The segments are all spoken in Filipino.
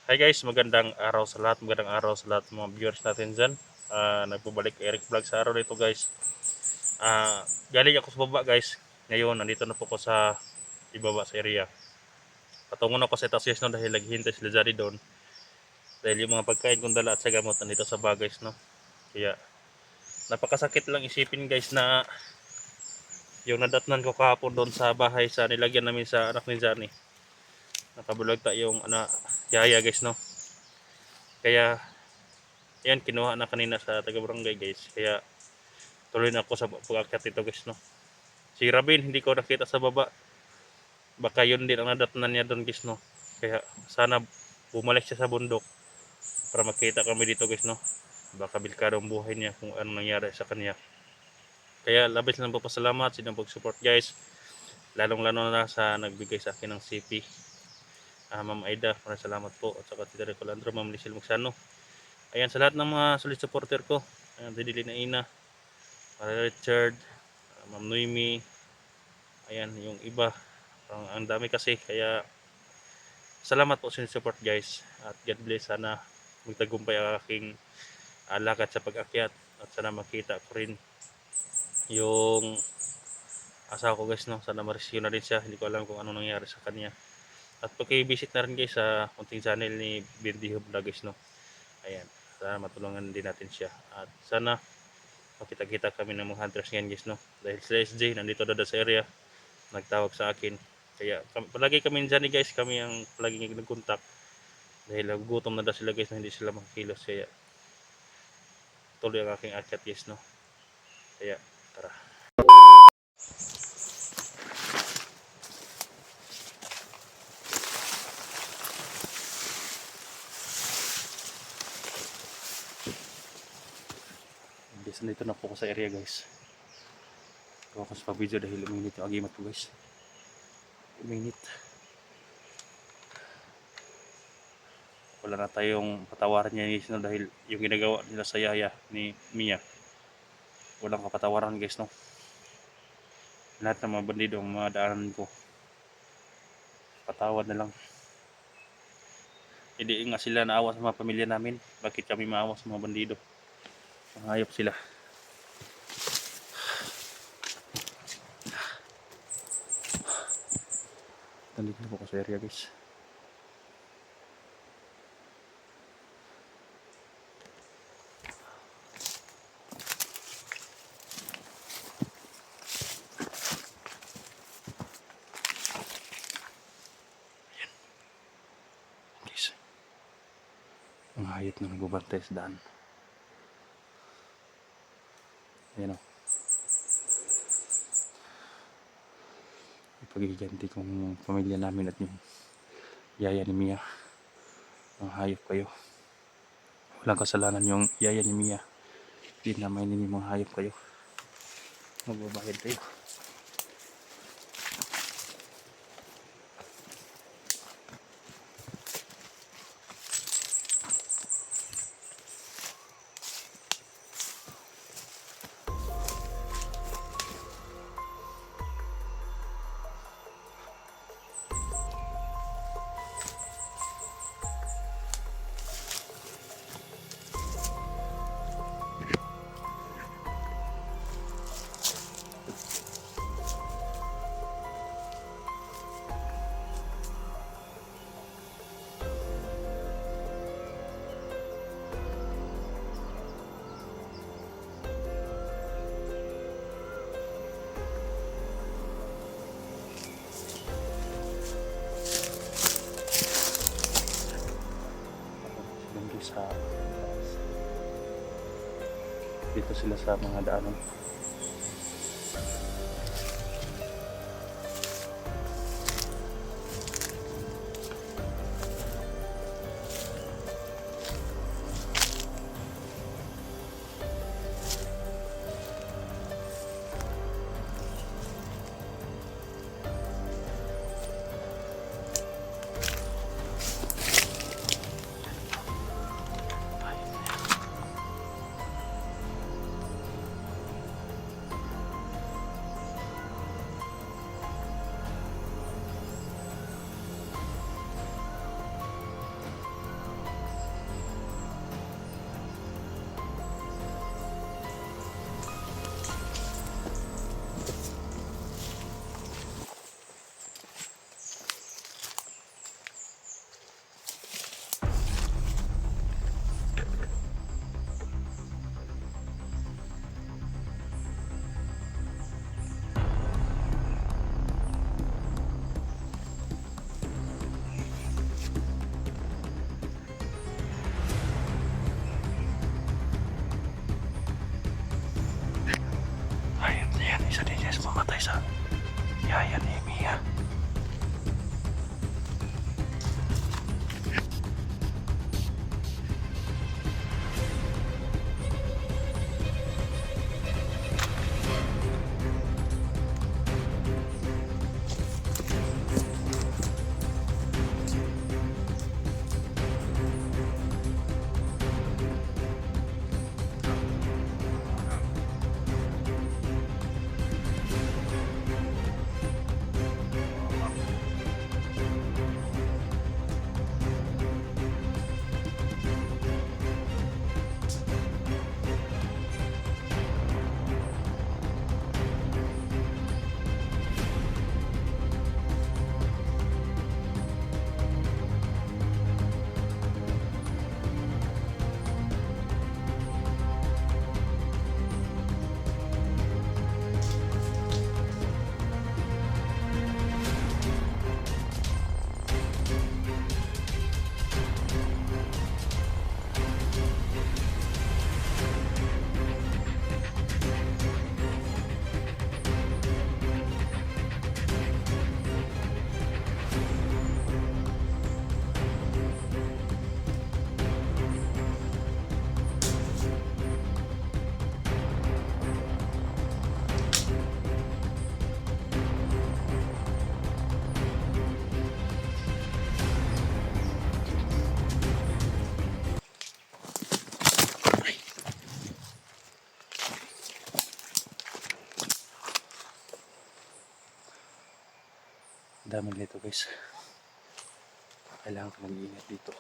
Hi guys, magandang araw sa lahat, magandang araw sa lahat ng mga viewers natin dyan. Nagbabalik Eric Vlog sa araw nito guys. Galing ako sa baba guys. Ngayon, nandito na po ko sa ibaba sa area. Patungo na ako sa itaas guys no, dahil naghihintay sila Johnny doon. Dahil yung mga pagkain kong dala at sa gamot nandito sa bag guys no. Kaya napakasakit lang isipin guys na yung nadatnan ko kahapon doon sa bahay sa nilagyan namin sa anak ni Johnny. Nakabulagta yung yaya guys no. Kaya yan, kinuha na kanina sa taga-barangay guys. Kaya tuloy na ako sa pag-akyat dito guys no. Si Rabin hindi ko nakita sa baba. Baka yun din ang nadatnan niya doon guys no. Kaya sana bumalik siya sa bundok para makita kami dito guys no. Baka bilkado ang buhay niya kung ano nangyari sa kanya. Kaya labis lang po pasalamat sa inyong pag-support guys. Lalong lalo na sa nagbigay sa akin ng CP. Ma'am Aida, maraming salamat po. At saka Tita Recolandro, Ma'am Lisil Magsano. Ayan, sa lahat ng mga solid supporter ko. Ayan, Didili na Ina, Richard, Ma'am Noemi. Ayan, yung iba. Ang dami kasi. Kaya salamat po sa support guys. At God bless. Sana magtagumpay ang aking lakad sa pag-akyat. At sana makita ko rin yung asawa ko guys. No? Sana ma-rescue na rin siya. Hindi ko alam kung ano nangyari sa kanya. At pag-visit na rin guys sa kunting channel ni Birdiho Vlog guys. No? Ayan. Sana matulungan din natin siya. At sana makita-kita kami ng mga hunters ngayon guys no. Dahil si SJ nandito na sa area. Nagtawag sa akin. Kaya palagi kami dyan guys. Kami ang palagi nag-contact. Dahil gutom na sila guys na hindi sila makakilos. Kaya tuloy ang aking akyat guys no. Kaya tara. Nandito na po ako sa area guys. Gawa ko sa video dahil uminit yung agimat ko guys. Uminit. Wala na tayong patawaran niya guys no, dahil yung ginagawa nila sa yaya ni Mia. Walang kapatawaran guys no. Lahat ng mga bandido ang mga daanan ko. Patawad na lang. Hindi nga sila naawa sa mga pamilya namin. Bakit kami maawa sa mga bandido? Hayop sila. Nandito na po ko sa area guys. Ayan. Guys. Ang hayop na nagbabantay sa daan. Ayan o. Ipagiganti kong pamilya namin at yung yaya ni Mia. Ang hayop kayo. Walang kasalanan yung yaya ni Mia. Hindi naman yung mga hayop kayo. Magbabahid tayo. Sa dito sila sa mga daanan. Dami nila ito guys. Kailangan ko mag-iingat dito.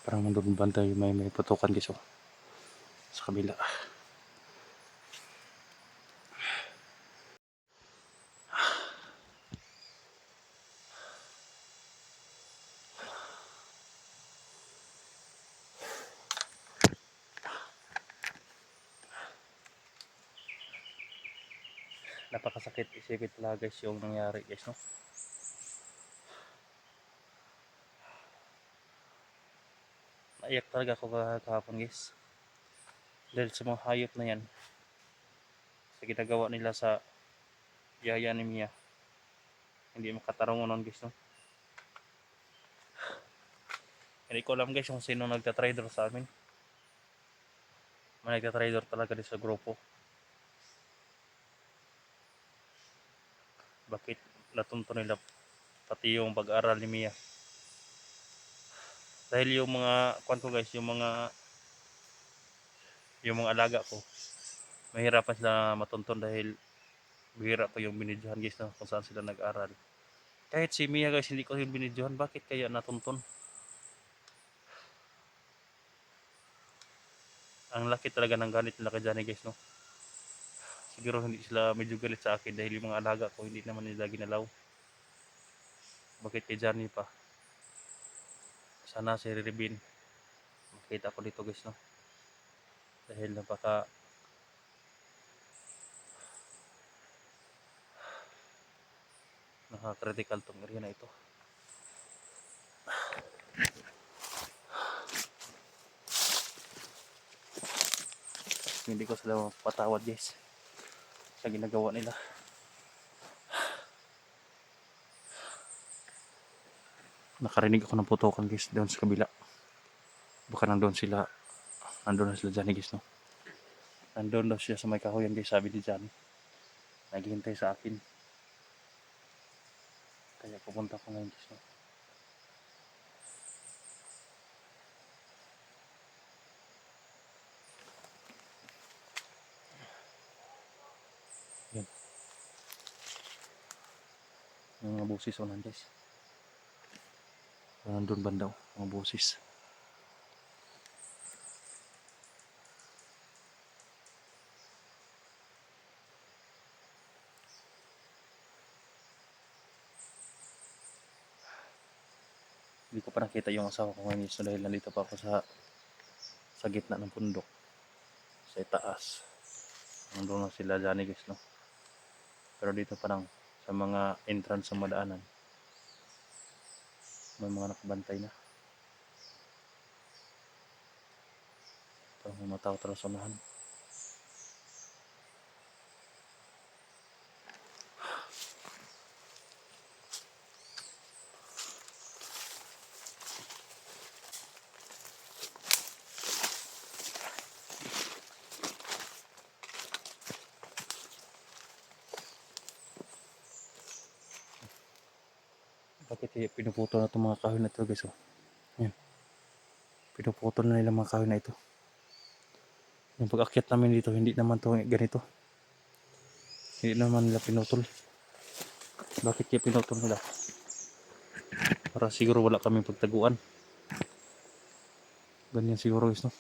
Parang nandun bantay may putukan guys oh. Sa kabila. Napakasakit isipin talaga guys yung nangyari guys no. Naiyak talaga ako kahapon guys. Dahil sa mga hayop na yan. Sa ginagawa nila sa yaya ni Mia. Hindi makatarungan nun guys no. Hindi ko alam guys kung sino nagtatrader sa amin. May nagtatrader talaga din sa grupo. Bakit natunto nila pati yung pag-aral ni Mia. Dahil yung mga kwanto guys, yung mga alaga ko, mahirapan sila matunton dahil bihira pa yung binidyohan guys no, kung saan sila nag-aral. Kahit si Mia guys hindi ko yung binidyohan, bakit kaya natunton? Ang laki talaga ng galit nila kay Johnny guys no. Siguro hindi sila medyo galit sa akin dahil yung mga alaga ko hindi naman nila ginalaw. Bakit kay Johnny pa? Sana si Riribin makita ko dito guys no. Dahil naka-critical tong area na ito. Hindi ko sila patawad guys sa ginagawa nila. Nakarinig ako ng putukan guys doon sa kabila. Baka nandun na sila Johnny guys no. Nandun daw siya sa may kahoyan guys, sabi ni Johnny. Naghihintay sa akin. Kaya pupunta ko ngayon guys no. Yan. Yung mga busis o guys. Nandun banda o, mga busis. Hindi ko pa nakita yung asawa ko ngayon so dahil nandito pa ako sa gitna ng bundok. Sa itaas. Nandun na sila Johnny guys no. Pero dito pa lang sa mga entrance sa madaanan. May mga nakabantay na. Parang may mga tao tara sa unahan. Bakit pinuputol na itong mga kahoy na ito guys oh. Yan. Pinuputol na nila mga kahoy na ito. Yung pag-akyat namin dito hindi naman ito ganito. Hindi naman nila pinutol. Bakit kaya pinutol nila? Para siguro wala kaming pagtaguan. Ganyan siguro guys no.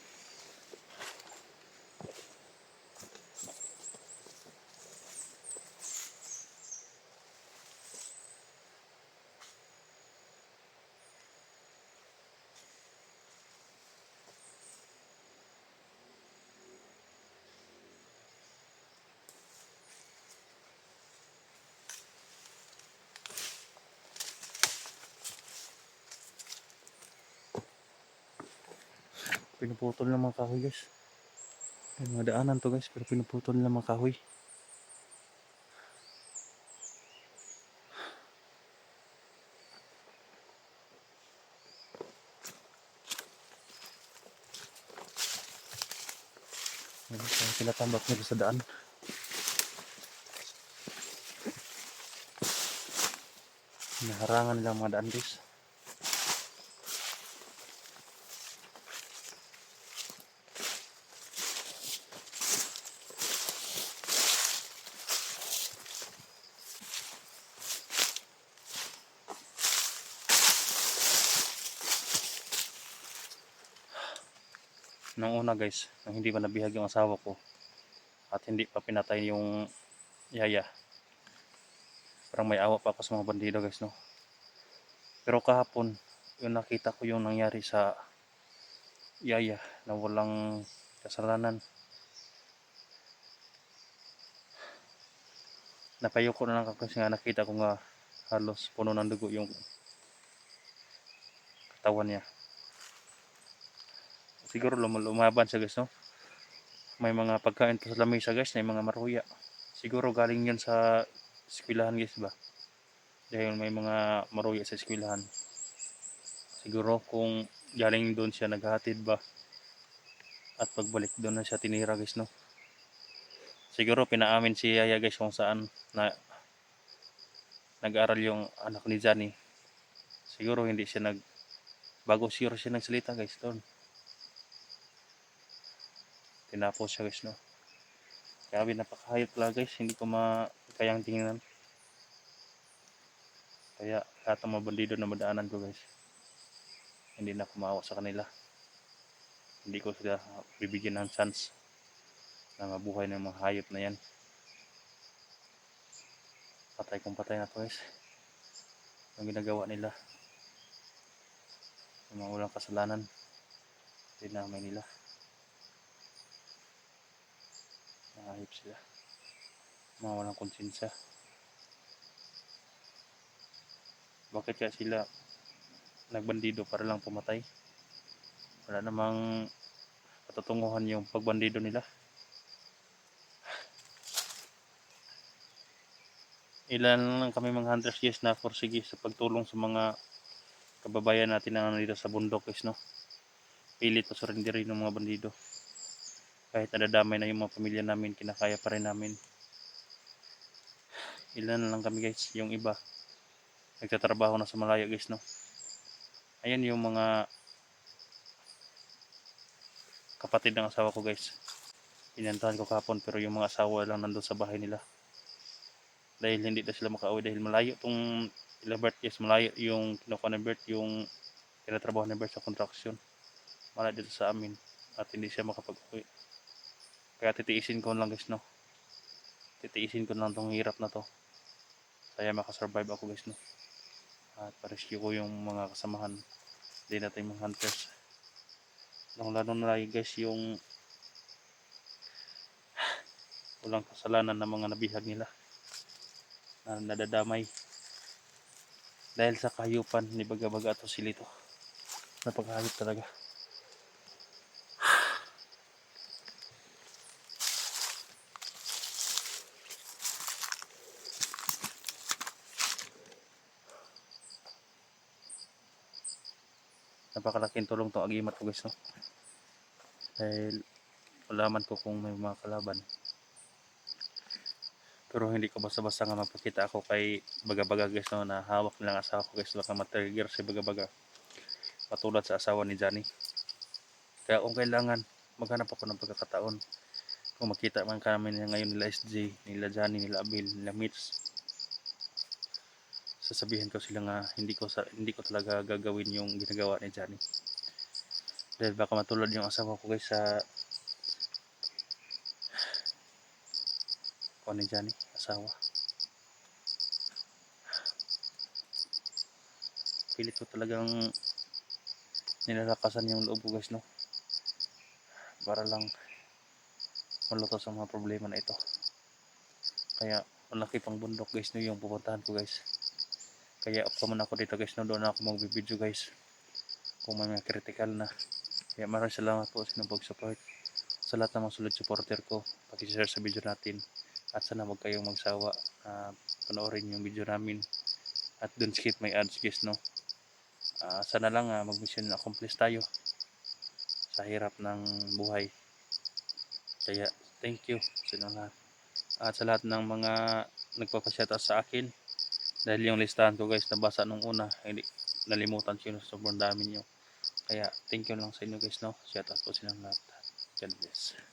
Pinuputol ng mga kahoy guys. May mga daanan to guys pero pinuputol ng mga kahoy. Tinatambak nila sa daan. Naharangan nila mga daan guys. Nung una guys, nung hindi pa nabihag yung asawa ko at hindi pa pinatay yung yaya, parang may awa pa ako sa mga bandido guys, no. Pero kahapon yung nakita ko yung nangyari sa yaya na walang kasalanan, napayoko na lang ako kasi nga nakita ko nga halos puno ng dugo yung katawan niya. Siguro lumaban siya guys, no. May mga pagkain pa sa lamesa guys, may mga maruya. Siguro galing yun sa eskwelahan guys ba, dahil may mga maruya sa eskwelahan. Siguro kung galing doon siya naghatid ba at pagbalik doon na siya tinira guys, no. Siguro pinaamin si yaya guys kung saan na nag-aral yung anak ni Johnny. Siguro hindi siya bago siguro siya nagsalita guys doon, tinapos siya guys, no. Grabe, napakahayop talaga guys, hindi ko makayang tingnan. Kaya lahat ng mga bandido na madaanan ko guys, hindi na ako maawa sa kanila. Hindi ko sila bibigyan ng chance na mabuhay ng mga hayop na yan. Patay kung patay na to guys. Ang ginagawa nila, yung mga walang kasalanan, dinamay nila. Mga hayop sila, mga walang konsensya. Bakit kaya sila nagbandido para lang pumatay? Wala namang patutunguhan yung pagbandido nila. Ilan lang kami mga hunters guys na forsige sa pagtulong sa mga kababayan natin na nandito sa bundok guys, no. Pilit pa surrenderin ng mga bandido. Kahit nadadamay na yung mga pamilya namin, kinakaya pa rin namin. Ilan lang kami guys, yung iba nagtatrabaho na sa malayo guys, no. Ayan yung mga kapatid ng asawa ko guys, pinantahan ko kahapon, pero yung mga asawa lang nandun sa bahay nila. Dahil hindi na sila makauwi dahil malayo tong Ilabert guys, malayo yung kinukuha ni Bert, yung kinatrabaho ni Bert sa construction, malayo dito sa amin at hindi siya makapag-uwi. Kaya titiisin ko lang guys, no. Titiisin ko lang tong hirap na to, kaya makasurvive ako guys, no. At pa-rescue ko yung mga kasamahan din natin mga hunters. Lalo na lagi guys yung walang kasalanan ng mga nabihag nila na nadadamay dahil sa kahayupan ni Baga-Baga at Joselito. Napakahayop talaga. Napakalaking tulong tong agimat ko guys, no. Dahil malaman ko kung may mga kalaban. Pero hindi ko basta-basta nga mapakita ako kay Baga-Baga guys, no, na hawak nilang asawa ko guys, baka matrigger si Baga-Baga patulad sa asawa ni Johnny. Kaya kung kailangan, maghanap ako ng pagkakataon. Kung makita man kami ngayon nila SJ, nila Johnny, nila Abel, nila Mitch, sasabihin ko sila nga hindi ko talaga gagawin yung ginagawa ni Johnny. Dahil baka matulad yung asawa ko guys sa kuha ni Johnny, asawa. Pilit ko talagang nilalakasan yung loob ko guys, no, para lang maluto sa mga problema na ito. Kaya malaki pang bundok guys, no, yung pupuntahan ko guys. Kaya off naman ako dito guys, no, doon ako magbibideo guys kung may mga critical na. Kaya maraming salamat po sa inyong pag-support, sa lahat ng mga solid supporter ko. Paki-share sa video natin at sana huwag kayong magsawa panoorin yung video namin at don't skip my ads guys, no. Sana lang mag-mission accomplish tayo sa hirap ng buhay. Kaya thank you sa inyong lahat at sa lahat ng mga nagpapashoutout sa akin, dahil yung listahan ko guys nabasa nung una, hindi nalimutan ko yun, sobrang dami nyo. Kaya thank you lang sa inyo guys, no. Shoutout po sa inyong lahat. God bless.